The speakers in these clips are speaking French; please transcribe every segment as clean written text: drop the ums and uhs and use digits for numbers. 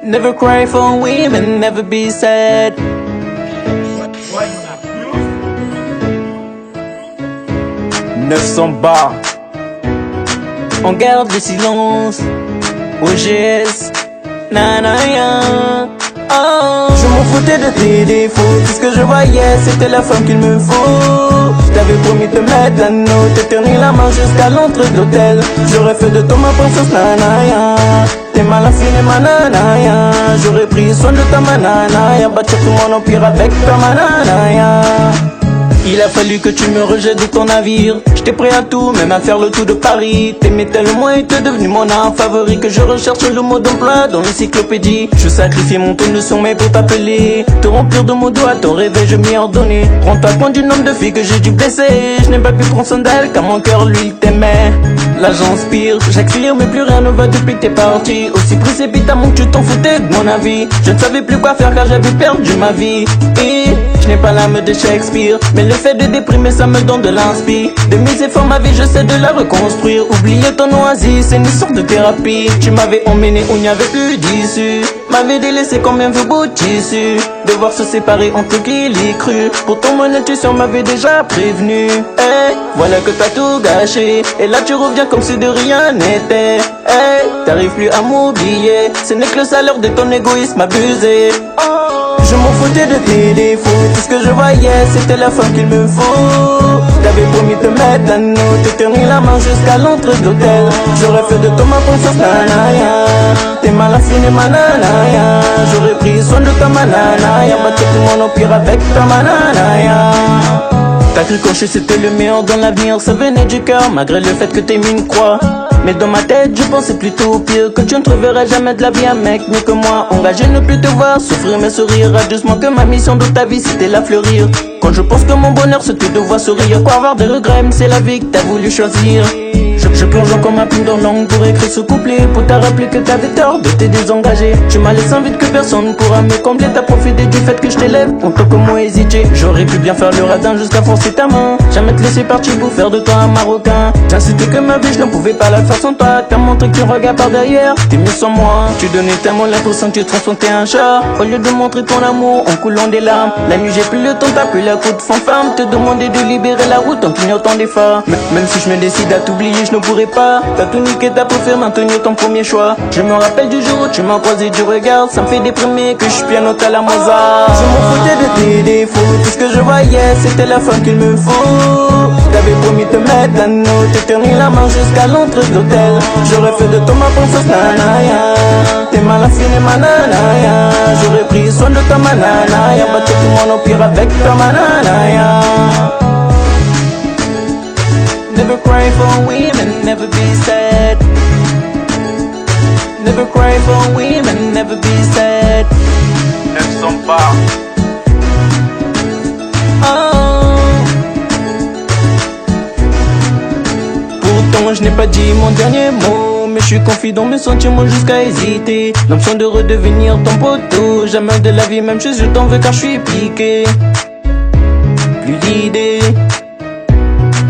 Never cry for women, never be sad. 900 bars. On garde le silence. OGS. Nanaya. Oh. Je m'en foutais de tes défauts. Tout ce que je voyais, c'était la femme qu'il me faut. Je t'avais promis de mettre l'anneau, te tenir la main jusqu'à l'entrée de l'hôtel. J'aurais fait de toi ma princesse Nanaya. T'es mal affiné ma nanaya. J'aurais pris soin de ta mananaya. Bâtir tout mon empire avec ta mananaya. Il a fallu que tu me rejettes de ton navire. J'étais prêt à tout, même à faire le tour de Paris. T'aimais tellement et t'es devenu mon art favori, que je recherche le mot d'emploi dans l'encyclopédie. Je sacrifie mon ton de sommeil pour t'appeler, te remplir de mots doux à ton réveil, je m'y ordonnais. Rends-toi compte du nombre de filles que j'ai dû blesser. Je n'ai pas pu prendre soin d'elle car mon cœur lui il t'aimait. Là j'inspire, j'accélère mais plus rien ne va depuis que t'es parti. Aussi précipitamment que tu t'en foutais de mon avis. Je ne savais plus quoi faire car j'avais perdu ma vie. Et je n'ai pas l'âme de Shakespeare, mais le fait de déprimer ça me donne de l'inspi. De mes efforts ma vie j'essaie de la reconstruire. Oublier ton oasis c'est une sorte de thérapie. Tu m'avais emmené où il n'y avait plus d'issue, m'avais délaissé comme un vieux beau tissu. Devoir se séparer entre qui l'y cru. Pourtant mon intuition m'avait déjà prévenu. Hey, voilà que t'as tout gâché. Et là tu reviens comme si de rien n'était. Hey, t'arrives plus à m'oublier. Ce n'est que le salaire de ton égoïsme abusé. Je m'en foutais de tes défauts. Tout ce que je voyais c'était la femme qu'il me faut. T'avais promis de mettre l'anneau, te tenir la main jusqu'à l'entrée de l'hôtel. J'aurais fait de toi ma princesse Nanaya. T'es mal affiné ma nanaya. J'aurais pris soin de ta mananaya. Bâtir tout mon empire avec ta mananaya. T'as cru qu'en c'était le meilleur dans l'avenir, ça venait du cœur malgré le fait que t'aies mis une croix. Mais dans ma tête je pensais plutôt pire, que tu ne trouverais jamais de la vie un mec mieux que moi. Engagé ne plus te voir souffrir mais sourire, doucement que ma mission dans ta vie c'était la fleurir. Quand je pense que mon bonheur c'est tout de voir sourire, quoi avoir des regrets mais c'est la vie que t'as voulu choisir. Je plonge encore ma plume dans l'angle pour écrire ce couplet, pour te rappeler que t'avais tort de te désengager. Tu m'as laissé envie que personne ne pourra me combler. T'as profité du fait que je t'élève, autant que moi hésiter. J'aurais pu bien faire le radin jusqu'à forcer ta main, jamais te laisser partir pour faire de toi un marocain. J'insistais que ma vie je ne pouvais pas la faire sans toi. T'as montré que tu regardes par derrière, t'es mieux sans moi. Tu donnais tellement l'impression que tu transplantais un chat. Au lieu de montrer ton amour en coulant des larmes, la nuit j'ai plus le temps, t'as plus la coup de fanfare. Te demander de libérer la route en clignotant des phares. Même si je me décide à t'oublier je ne pourrais pas. T'as tout niqué, t'as préféré maintenir ton premier choix. Je me rappelle du jour où tu m'as croisé du regard. Ça me fait déprimer que je suis pianote à la Mozart. Je m'en foutais de tes défauts. Tout ce que je voyais c'était la femme qu'il me faut. T'avais promis de mettre l'anneau, te tenir la main jusqu'à l'entrée de l'hôtel. J'aurais fait de toi ma princesse Nanaya. T'es mal affiné ma nanaya. J'aurais pris soin de ta mananaya. Bâtir tout mon empire avec ta mananaya. Never cry for women, never be sad. Never cry for women, never be sad. 900 bars. Oh. Pourtant je n'ai pas dit mon dernier mot, mais je suis confident mes sentiments jusqu'à hésiter. L'option de redevenir ton poteau, jamais de la vie même chose je t'en veux car je suis piqué. Plus l'idée,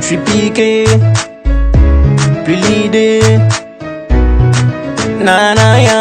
je suis piqué, plus l'idée. Nanaya.